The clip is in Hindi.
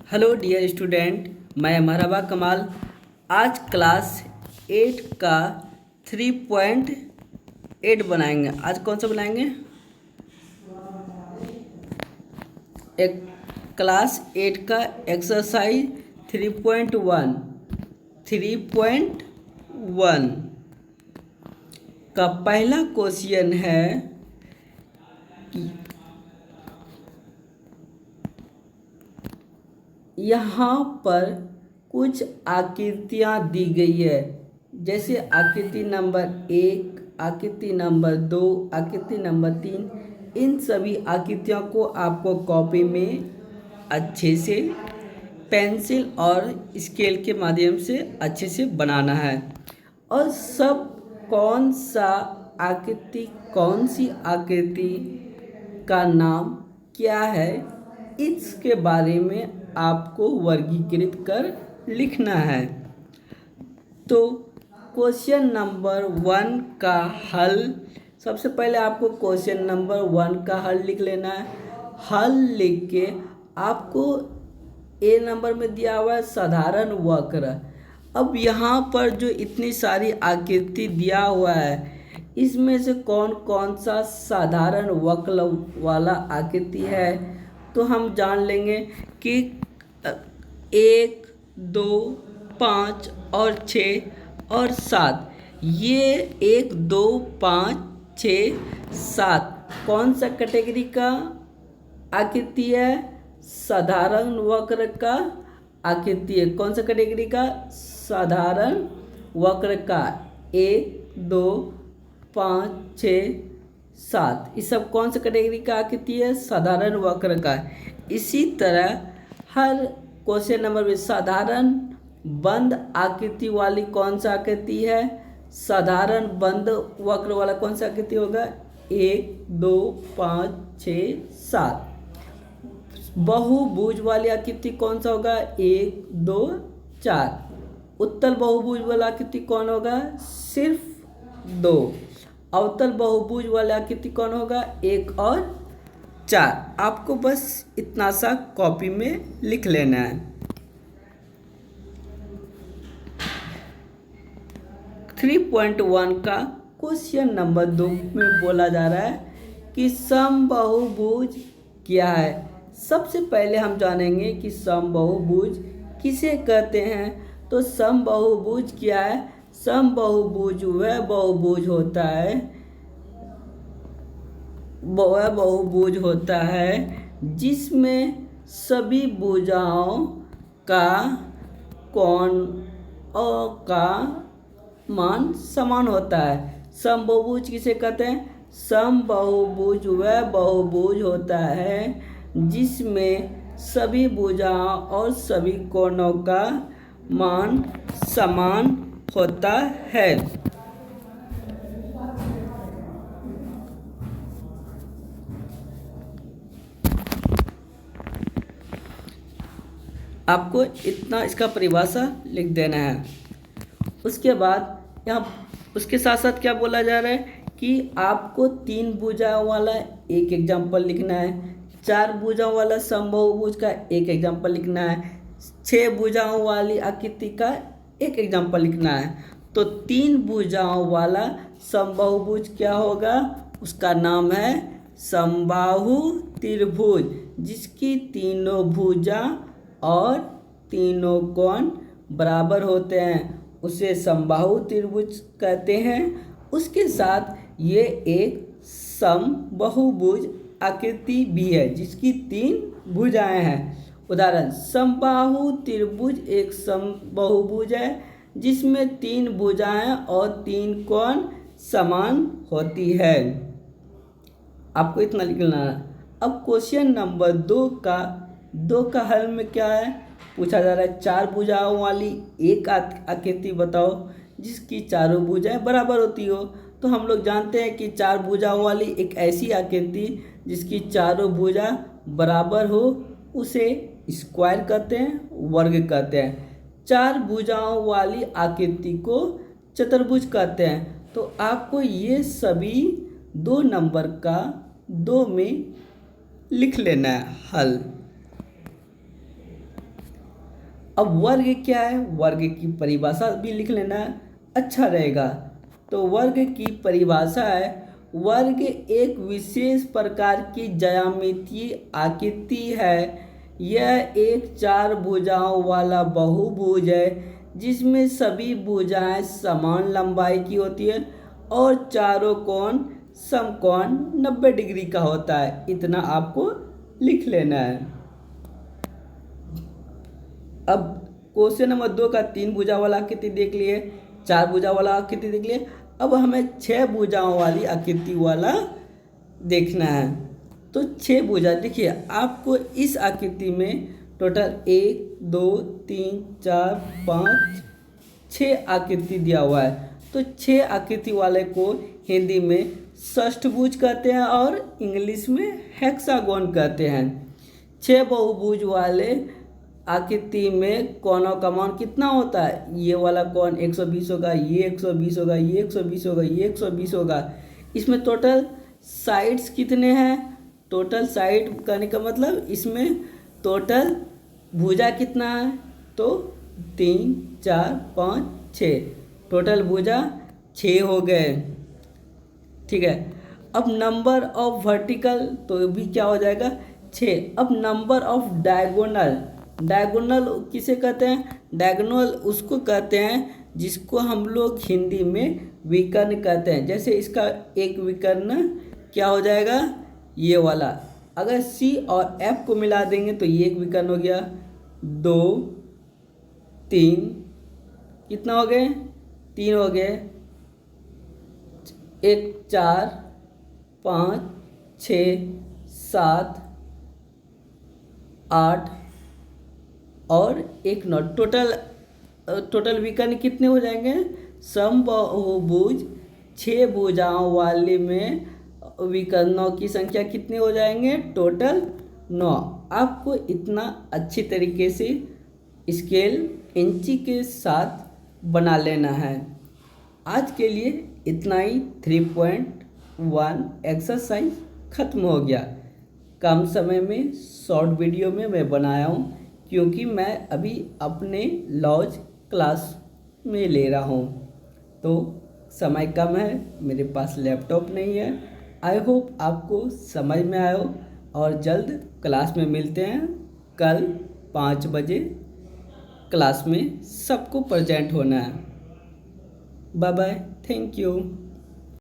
हेलो डियर स्टूडेंट, मैं महरबा कमाल। आज क्लास 8 का 3.8 बनाएंगे। आज कौन सा बनाएंगे? एक क्लास 8 का एक्सरसाइज 3.1 का पहला क्वेश्चन है कि यहाँ पर कुछ आकृतियाँ दी गई है, जैसे आकृति नंबर 1, आकृति नंबर 2, आकृति नंबर 3। इन सभी आकृतियों को आपको कॉपी में अच्छे से पेंसिल और स्केल के माध्यम से अच्छे से बनाना है। और सब कौन सी आकृति का नाम क्या है, इसके बारे में आपको वर्गीकृत कर लिखना है। तो क्वेश्चन नंबर 1 का हल, सबसे पहले आपको क्वेश्चन नंबर 1 का हल लिख लेना है। हल लिख के आपको ए नंबर में दिया हुआ है साधारण वक्र। अब यहाँ पर जो इतनी सारी आकृति दिया हुआ है, इसमें से कौन कौन सा साधारण वक्र वाला आकृति है, तो हम जान लेंगे कि 1, 2, 5 और 6 और 7, ये 1, 2, 5, 6, 7 कौन सा कैटेगरी का आकृति है? साधारण वक्र का आकृति है। कौन सा कैटेगरी का? साधारण वक्र का। 1, 2, 5, 6, 7, ये सब कौन सा कैटेगरी का आकृति है? साधारण वक्र का। इसी तरह हर क्वेश्चन नंबर में साधारण बंद आकृति वाली कौन सा आकृति है? साधारण बंद वक्र वाला कौन सा आकृति होगा? 1, 2, 5, 6, 7। बहुभुज वाली आकृति कौन सा होगा? 1, 2, 4। उत्तल बहुभुज वाला आकृति कौन होगा? सिर्फ 2। अवतल बहुभुज वाला आकृति कौन होगा? 1 और 4। आपको बस इतना सा कॉपी में लिख लेना है। 3.1 का क्वेश्चन नंबर 2 में बोला जा रहा है कि समबाहुभुज क्या है। सबसे पहले हम जानेंगे कि समबाहुभुज किसे कहते हैं। तो समबाहुभुज क्या है? समबाहुभुज वह बहुभुज होता है जिसमें सभी भुजाओं का कोण का मान समान होता है। समबाहुभुज किसे कहते हैं? समबाहुभुज वह बहुभुज होता है जिसमें सभी भुजाओं और सभी कोणों का मान समान होता है। आपको इतना इसका परिभाषा लिख देना है। उसके बाद यहाँ उसके साथ साथ क्या बोला जा रहा है कि आपको 3 भुजाओं वाला एक एग्जाम्पल लिखना है, 4 भुजाओं वाला समबाहुभुज का एक एग्जाम्पल लिखना है, 6 भुजाओं वाली आकृति का एक एग्जाम्पल लिखना है। तो 3 भुजाओं वाला समबाहुभुज क्या होगा? उसका नाम है समबाहु त्रिभुज, जिसकी तीनों भुजा और तीनों कोण बराबर होते हैं, उसे समबाहु त्रिभुज कहते हैं। उसके साथ ये एक समबाहुभुज आकृति भी है जिसकी 3 भुजाएं हैं। उदाहरण, समबाहु त्रिभुज एक समबाहुभुज है जिसमें 3 भुजाएं और 3 कोण समान होती है। आपको इतना लिखना है। अब क्वेश्चन नंबर 2 का हल में क्या है? पूछा जा रहा है 4 भुजाओं वाली एक आकृति बताओ जिसकी चारों भुजाएं बराबर होती हो। तो हम लोग जानते हैं कि 4 भुजाओं वाली एक ऐसी आकृति जिसकी चारों भुजा बराबर हो, उसे स्क्वायर कहते हैं, वर्ग कहते हैं। 4 भुजाओं वाली आकृति को चतुर्भुज कहते हैं। तो आपको ये सभी 2 नंबर का 2 में लिख लेना है हल। अब वर्ग क्या है, वर्ग की परिभाषा भी लिख लेना अच्छा रहेगा। तो वर्ग की परिभाषा है, वर्ग एक विशेष प्रकार की ज्यामितीय आकृति है। यह एक चार भुजाओं वाला बहुभुज है जिसमें सभी भुजाएं समान लंबाई की होती है और चारों कोण समकोण 90 डिग्री का होता है। इतना आपको लिख लेना है। अब क्वेश्चन नंबर 2 का 3 भुजा वाला आकृति देख लिए, 4 भुजा वाला आकृति देख लिए। अब हमें 6 भुजाओं वाली आकृति वाला देखना है। तो 6 भुजा देखिए, आपको इस आकृति में टोटल 1 2 3 4 5 6 आकृति दिया हुआ है। तो 6 आकृति वाले को हिंदी में षष्ठभुज कहते हैं और इंग्लिश में हेक्सागोन कहते हैं। 6 बहुभुज वाले आकृति में कोणों का मान कितना होता है, ये वाला कोण 120 होगा, ये 120 होगा, ये 120 होगा, ये 120 होगा। इसमें टोटल साइड्स कितने हैं, टोटल साइड कहने का मतलब इसमें टोटल भुजा कितना है, तो 3 4 5 6, टोटल भुजा 6 हो गए। ठीक है। अब नंबर ऑफ वर्टिकल तो भी क्या हो जाएगा 6। अब नंबर ऑफ डायगोनल, डायगोनल किसे कहते हैं, डायगोनल उसको कहते हैं जिसको हम लोग हिंदी में विकर्ण कहते हैं। जैसे इसका एक विकर्ण क्या हो जाएगा, ये वाला। अगर सी और एफ को मिला देंगे तो ये एक विकर्ण हो गया, 2 3, कितना हो गए 3 हो गए, 1 4 5 6 7 8 और 1 9, टोटल विकर्ण कितने हो जाएंगे, समबाहुभुज 6 भुजाओं वाले में विकर्णों की संख्या कितने हो जाएंगे, टोटल 9। आपको इतना अच्छी तरीके से स्केल इंची के साथ बना लेना है। आज के लिए इतना ही। 3.1 एक्सरसाइज ख़त्म हो गया। कम समय में शॉर्ट वीडियो में मैं बनाया हूँ क्योंकि मैं अभी अपने लॉज क्लास में ले रहा हूँ, तो समय कम है, मेरे पास लैपटॉप नहीं है। आई होप आपको समझ में आया हो और जल्द क्लास में मिलते हैं। कल 5 बजे क्लास में सबको प्रेजेंट होना है। Bye bye, thank you.